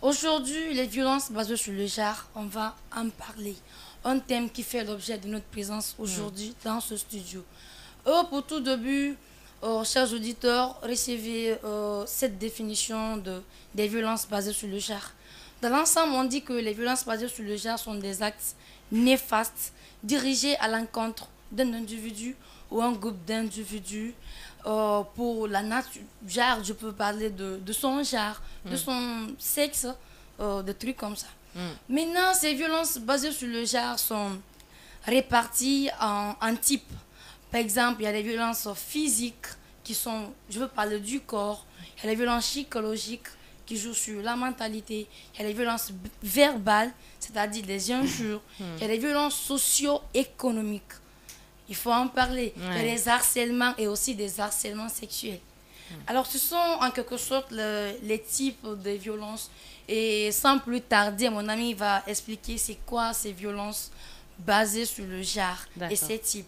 Aujourd'hui, les violences basées sur le genre, on va en parler. Un thème qui fait l'objet de notre présence aujourd'hui dans ce studio. Pour tout début, chers auditeurs, recevez cette définition des violences basées sur le genre. Dans l'ensemble, on dit que les violences basées sur le genre sont des actes néfastes dirigés à l'encontre d'un individu ou un groupe d'individus pour la nature. Genre, je peux parler de son genre, de son sexe, des trucs comme ça. Maintenant, ces violences basées sur le genre sont réparties en types. Par exemple, il y a les violences physiques qui sont, je veux parler du corps, il y a les violences psychologiques qui jouent sur la mentalité, il y a les violences verbales, c'est-à-dire les injures, il y a les violences socio-économiques. Il faut en parler. Il y a les harcèlements et aussi des harcèlements sexuels. Alors, ce sont en quelque sorte les types de violences. Et sans plus tarder, mon ami va expliquer c'est quoi ces violences basées sur le genre et ces types.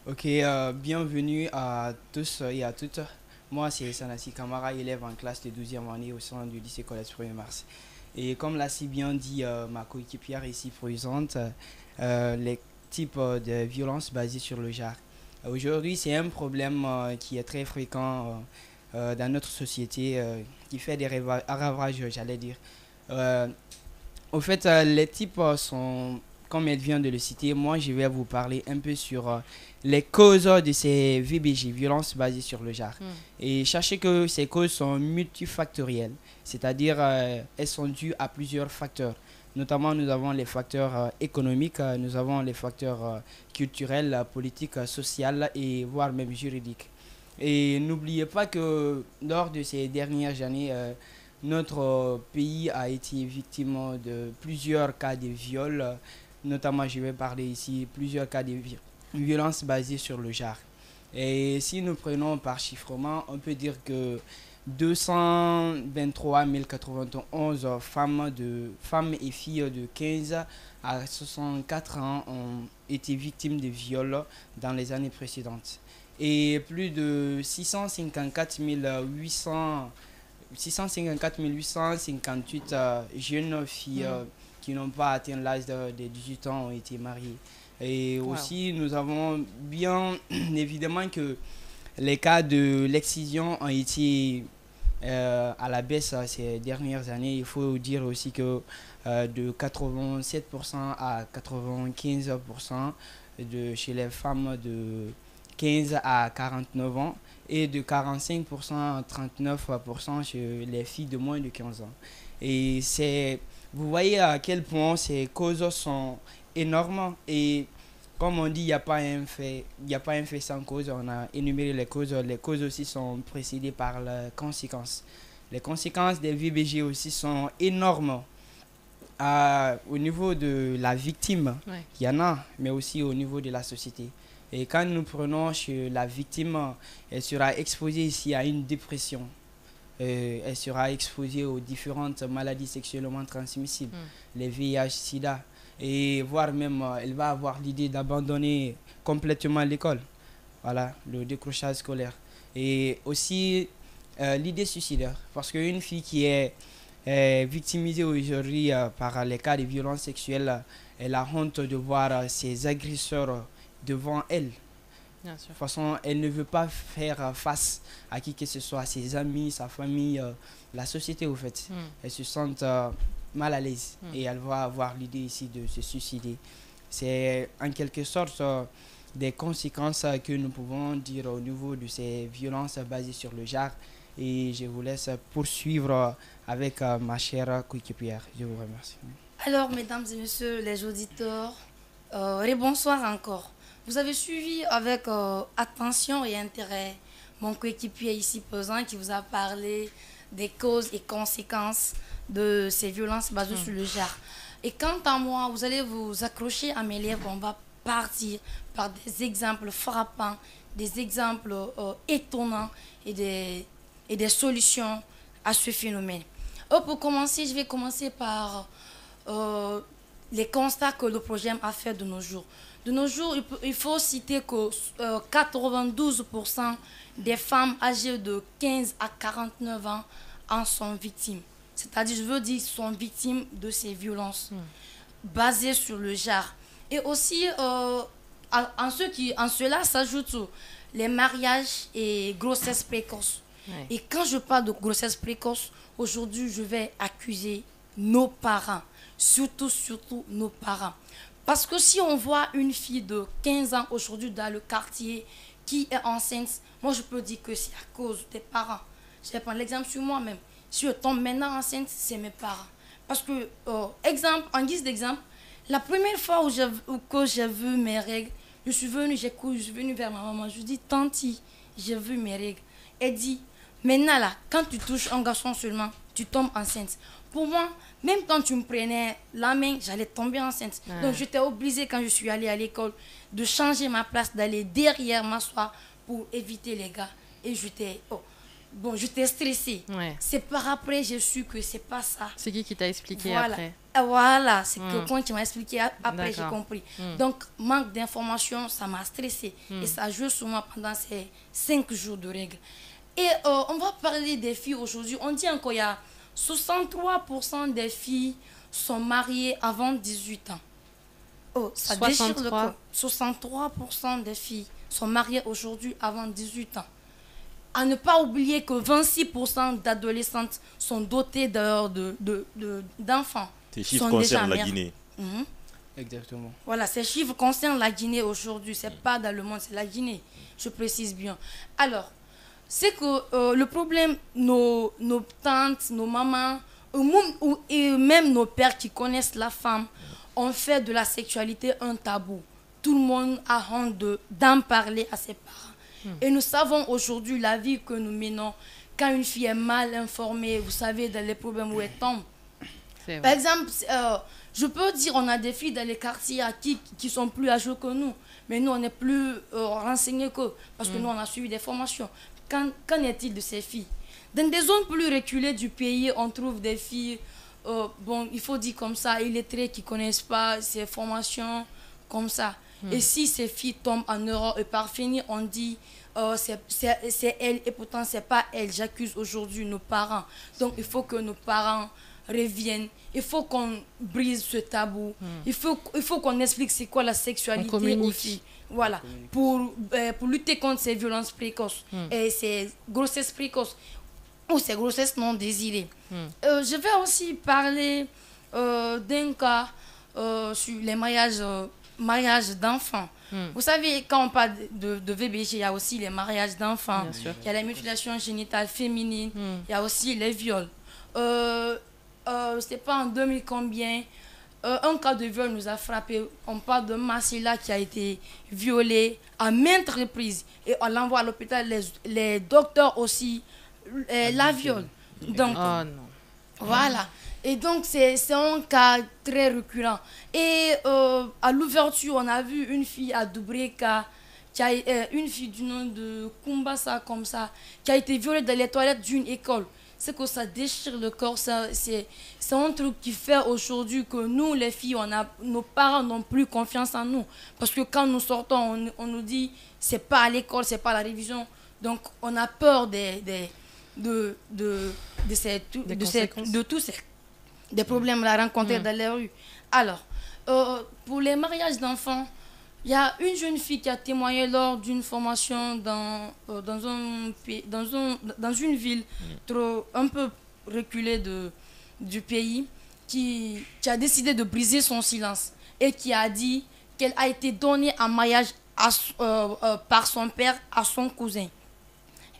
Ok, bienvenue à tous et à toutes. Moi, c'est Sanassi Kamara, élève en classe de 12e année au sein du lycée Collège 1er mars. Et comme l'a si bien dit ma coéquipière ici présente, les types de violences basées sur le genre. Aujourd'hui, c'est un problème qui est très fréquent dans notre société, qui fait des ravages, j'allais dire. Euh, Au fait, les types sont, comme elle vient de le citer, moi je vais vous parler un peu sur les causes de ces VBG, violences basées sur le genre. Et sachez que ces causes sont multifactorielles, c'est-à-dire elles sont dues à plusieurs facteurs. Notamment, nous avons les facteurs économiques, nous avons les facteurs culturels, politiques, sociaux et voire même juridiques. Et n'oubliez pas que lors de ces dernières années, notre pays a été victime de plusieurs cas de viol, notamment je vais parler ici plusieurs cas de violences basées sur le genre. Et si nous prenons par chiffrement, on peut dire que 223 091 femmes et filles de 15 à 64 ans ont été victimes de viols dans les années précédentes. Et plus de 654 858 jeunes filles qui n'ont pas atteint l'âge de 18 ans ont été mariées. Et aussi, nous avons bien évidemment que les cas de l'excision ont été à la baisse ces dernières années. Il faut dire aussi que de 87% à 95% chez les femmes de 15 à 49 ans et de 45% à 39% chez les filles de moins de 15 ans. Et vous voyez à quel point ces causes sont énormes et comme on dit, il n'y a pas un fait, il n'y a pas un fait sans cause. On a énuméré les causes. Les causes aussi sont précédées par les conséquences. Les conséquences des VBG aussi sont énormes au niveau de la victime. Il y en a, mais aussi au niveau de la société. Et quand nous prenons chez la victime, elle sera exposée ici à une dépression. Elle sera exposée aux différentes maladies sexuellement transmissibles, les VIH, SIDA. Et voire même, elle va avoir l'idée d'abandonner complètement l'école. Voilà, le décrochage scolaire. Et aussi l'idée suicidaire. Parce qu'une fille qui est victimisée aujourd'hui par les cas de violence sexuelle, elle a honte de voir ses agresseurs devant elle. Bien sûr. De toute façon, elle ne veut pas faire face à qui que ce soit, ses amis, sa famille, la société au fait. Elle se sent mal à l'aise et elle va avoir l'idée ici de se suicider. C'est en quelque sorte des conséquences que nous pouvons dire au niveau de ces violences basées sur le genre. Et je vous laisse poursuivre avec ma chère coéquipière. Je vous remercie. Alors, mesdames et messieurs les auditeurs, et bonsoir encore. Vous avez suivi avec attention et intérêt mon coéquipier ici présent qui vous a parlé des causes et conséquences de ces violences basées sur le genre. Et quant à moi, vous allez vous accrocher à mes lèvres, on va partir par des exemples frappants, des exemples étonnants et des solutions à ce phénomène. Pour commencer, je vais commencer par les constats que le projet a fait de nos jours. De nos jours, il faut citer que 92% des femmes âgées de 15 à 49 ans en sont victimes. C'est-à-dire, je veux dire, sont victimes de ces violences basées sur le genre. Et aussi, en cela s'ajoutent les mariages et grossesses précoces. Ouais. Et quand je parle de grossesse précoce, aujourd'hui, je vais accuser nos parents. Surtout nos parents. Parce que si on voit une fille de 15 ans aujourd'hui dans le quartier qui est enceinte, moi je peux dire que c'est à cause des parents. Je vais prendre l'exemple sur moi-même. Si je tombe maintenant enceinte, c'est mes parents. Parce que, en guise d'exemple, la première fois que j'ai vu mes règles, je suis venue vers ma maman. Je lui dis, tanti, j'ai vu mes règles. Elle dit, maintenant là, quand tu touches un garçon seulement, tu tombes enceinte. Pour moi, même quand tu me prenais la main, j'allais tomber enceinte. Donc j'étais obligée, quand je suis allée à l'école, de changer ma place, d'aller derrière m'asseoir pour éviter les gars. Et j'étais stressée. Ouais. C'est par après j'ai su que c'est pas ça. C'est qui t'a expliqué Voilà. après? Voilà, c'est quelqu'un qui m'a expliqué. Après, j'ai D'accord. compris. Donc, manque d'information, ça m'a stressée. Et ça a joué sur moi pendant ces 5 jours de règles. Et on va parler des filles aujourd'hui. On dit encore qu'il y a 63% des filles sont mariées avant 18 ans. Oh, ça déchire le 63. corps. 63% des filles sont mariées aujourd'hui avant 18 ans. À ne pas oublier que 26% d'adolescentes sont dotées d'enfants. Ces chiffres sont déjà concernent la mères. Guinée. Mhm. Exactement. Voilà, ces chiffres concernent la Guinée aujourd'hui. C'est pas dans le monde, c'est la Guinée. Je précise bien. Alors, c'est que le problème, nos tantes, nos mamans, et même nos pères qui connaissent la femme, ont fait de la sexualité un tabou. Tout le monde a honte d'en parler à ses parents. Et nous savons aujourd'hui la vie que nous menons. Quand une fille est mal informée, vous savez, dans les problèmes où elle tombe. C'est Par vrai. exemple, je peux dire, on a des filles dans les quartiers qui sont plus âgées que nous. Mais nous, on est plus renseignés qu'eux. Parce que nous, on a suivi des formations. Qu'en est-il de ces filles? Dans des zones plus reculées du pays, on trouve des filles, il faut dire comme ça, illettrées qui ne connaissent pas ces formations comme ça. Et si ces filles tombent en erreur et par finir, on dit c'est elle et pourtant c'est pas elle. J'accuse aujourd'hui nos parents. Donc il faut que nos parents reviennent. Il faut qu'on brise ce tabou. Il faut qu'on explique c'est quoi la sexualité On communique. aux filles. Voilà, pour lutter contre ces violences précoces et ces grossesses précoces ou ces grossesses non désirées. Je vais aussi parler d'un cas sur les mariages d'enfants. Vous savez, quand on parle de VBG, il y a aussi les mariages d'enfants, Bien sûr. il y a les mutilations génitales féminines, il y a aussi les viols. C'est pas en 2000 combien, un cas de viol nous a frappé. On parle de Massila qui a été violée à maintes reprises et on l'envoie à l'hôpital. Les docteurs aussi la violent. Donc, Oh non. voilà. Et donc, c'est un cas très récurrent. Et à l'ouverture, on a vu une fille à Doubreka, une fille du nom de Kumbasa, comme ça, qui a été violée dans les toilettes d'une école. C'est que ça déchire le corps. C'est un truc qui fait aujourd'hui que nous, les filles, nos parents n'ont plus confiance en nous. Parce que quand nous sortons, on nous dit, c'est pas à l'école, c'est pas à la révision. Donc, on a peur de tous ces problèmes à rencontrer dans les rues. Alors, pour les mariages d'enfants, il y a une jeune fille qui a témoigné lors d'une formation dans une ville un peu reculée du pays qui a décidé de briser son silence et qui a dit qu'elle a été donnée en mariage par son père à son cousin.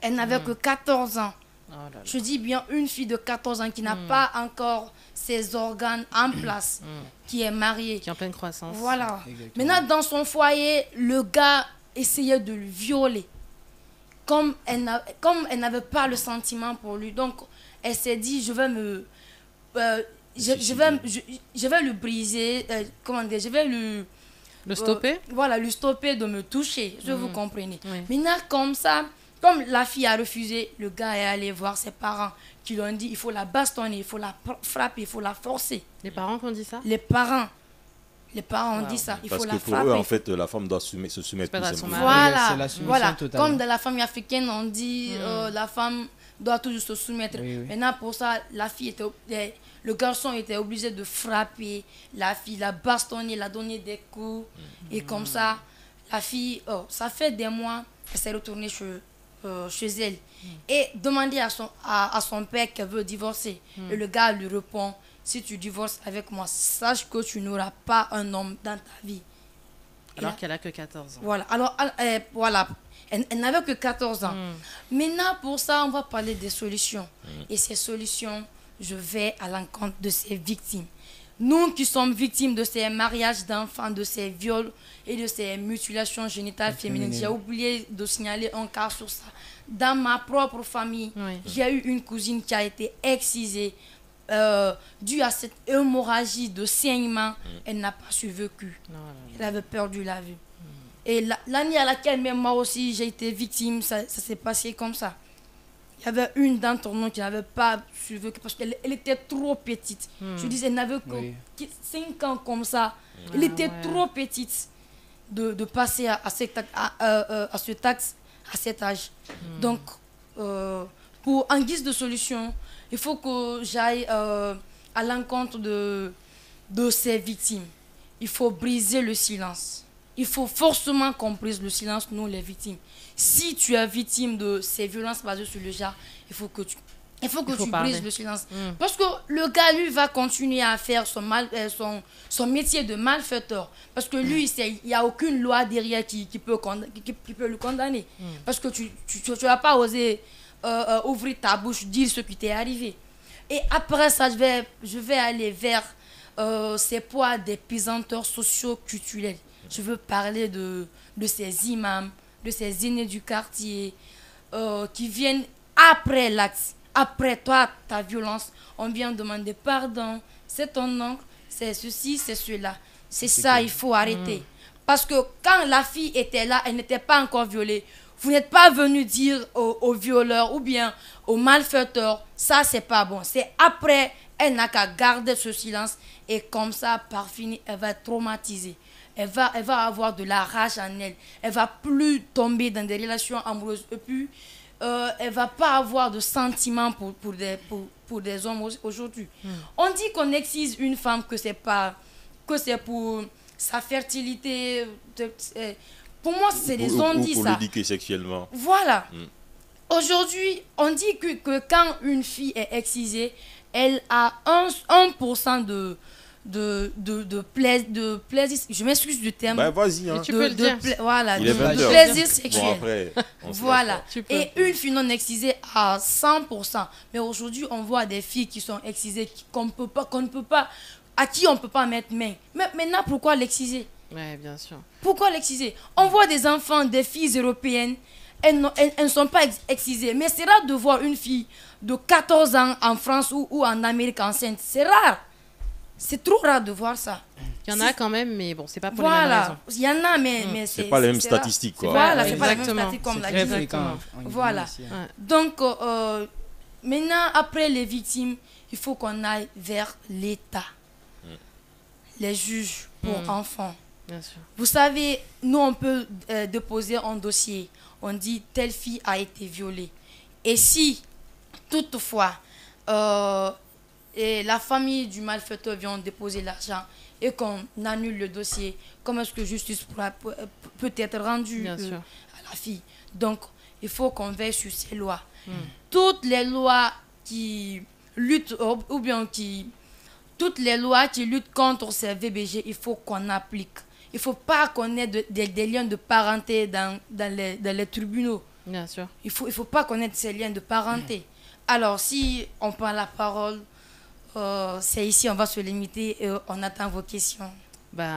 Elle n'avait que 14 ans. Oh là là. Je dis bien une fille de 14 ans qui n'a pas encore ses organes en place, qui est mariée. Qui est en pleine croissance. Voilà. Exactement. Maintenant, dans son foyer, le gars essayait de le violer. Comme elle n'avait pas le sentiment pour lui. Donc, elle s'est dit, je vais le briser. Comment dire, je vais Le stopper? voilà, lui stopper de me toucher. Vous comprenez. Oui. Maintenant, comme ça, comme la fille a refusé, le gars est allé voir ses parents qui lui ont dit il faut la bastonner, il faut la frapper, il faut la forcer. Les parents qui ont dit ça? Les parents ont dit ça, il Parce faut que la pour frapper. eux, en fait, la femme doit se soumettre pas tout à son simplement. mari. Voilà, C'est la soumission voilà. totale. Comme dans la famille africaine, on dit la femme doit toujours se soumettre. Oui, oui. Maintenant, pour ça, le garçon était obligé de frapper la fille, la bastonner, la donner des coups. Et comme ça, la fille, ça fait des mois qu'elle s'est retournée chez elle. Et demander à son père qu'elle veut divorcer. Et le gars lui répond, si tu divorces avec moi, sache que tu n'auras pas un homme dans ta vie. Alors qu'elle a que 14 ans. Voilà, alors, voilà. Elle n'avait que 14 ans. Maintenant, pour ça, on va parler des solutions. Et ces solutions, je vais à l'encontre de ces victimes. Nous qui sommes victimes de ces mariages d'enfants, de ces viols et de ces mutilations génitales féminines. J'ai oublié de signaler un cas sur ça. Dans ma propre famille, j'ai eu une cousine qui a été excisée due à cette hémorragie de saignement. Elle n'a pas survécu. Elle avait perdu la vue. Et l'année à laquelle même moi aussi j'ai été victime, ça s'est passé comme ça. Il y avait une d'entre nous qui n'avait pas survécu parce qu'elle était trop petite. Je disais, elle n'avait que 5 ans comme ça. Elle était trop petite de passer à cet âge. Donc, en guise de solution, il faut que j'aille à l'encontre de ces victimes. Il faut briser le silence. Il faut forcément qu'on brise le silence, nous les victimes. Si tu es victime de ces violences basées sur le genre, il faut que tu brises le silence. Parce que le gars, lui, va continuer à faire son métier de malfaiteur. Parce que lui, il n'y a aucune loi derrière qui peut le condamner. Parce que tu n'as pas osé ouvrir ta bouche, dire ce qui t'est arrivé. Et après ça, je vais aller vers ces poids des pesanteurs sociaux culturels. Je veux parler de ces imams, de ces aînés du quartier qui viennent après l'acte, après toi, ta violence. On vient demander pardon, c'est ton oncle, c'est ceci, c'est cela. C'est ça, il faut arrêter. Parce que quand la fille était là, elle n'était pas encore violée. Vous n'êtes pas venu dire aux violeurs ou bien aux malfaiteurs, ça c'est pas bon. C'est après, elle n'a qu'à garder ce silence et comme ça, par fini, elle va être traumatisée. Elle va avoir de la rage en elle. Elle va plus tomber dans des relations amoureuses. Et puis, elle va pas avoir de sentiments pour des hommes aujourd'hui. On dit qu'on excise une femme que c'est pour sa fertilité. Pour moi, c'est des on-dit ça. Pour l'éduquer sexuellement. Voilà. Aujourd'hui, on dit que quand une fille est excisée, elle a 1% de plaisir, je m'excuse du terme. Vas-y, hein. Tu peux le dire. Voilà, Il est de 20 heures. plaisir sexuel. Bon, après, on se Voilà. lâche Et une fille non excisée à 100%. Mais aujourd'hui, on voit des filles qui sont excisées, à qui on ne peut pas mettre main. Mais maintenant, pourquoi l'exciser? Oui, bien sûr. Pourquoi l'exciser? On voit des enfants, des filles européennes, elles ne sont pas excisées. Mais c'est rare de voir une fille de 14 ans en France ou en Amérique enceinte. C'est rare. C'est trop rare de voir ça. Il y en a quand même, mais bon, c'est pas pour les mêmes raisons. Il y en a, mais c'est pas les mêmes statistiques, quoi. Voilà, c'est pas les mêmes Exactement. statistiques comme la Très vie. fréquent. Voilà. Ouais. Donc, maintenant, après les victimes, il faut qu'on aille vers l'État. Les juges pour enfants. Bien sûr. Vous savez, nous, on peut déposer un dossier. On dit, telle fille a été violée. Et si, toutefooi, et la famille du malfaiteur vient déposer l'argent et qu'on annule le dossier, comment est-ce que justice peut être rendue à la fille? Donc, il faut qu'on veille sur ces lois. Toutes les lois qui luttent, ou bien toutes les lois qui luttent contre ces VBG, il faut qu'on applique. Il ne faut pas qu'on ait des liens de parenté dans les tribunaux. Bien sûr. Il ne faut pas qu'on ait ces liens de parenté. Alors, si on prend la parole, c'est ici, on va se limiter et on attend vos questions. Bah,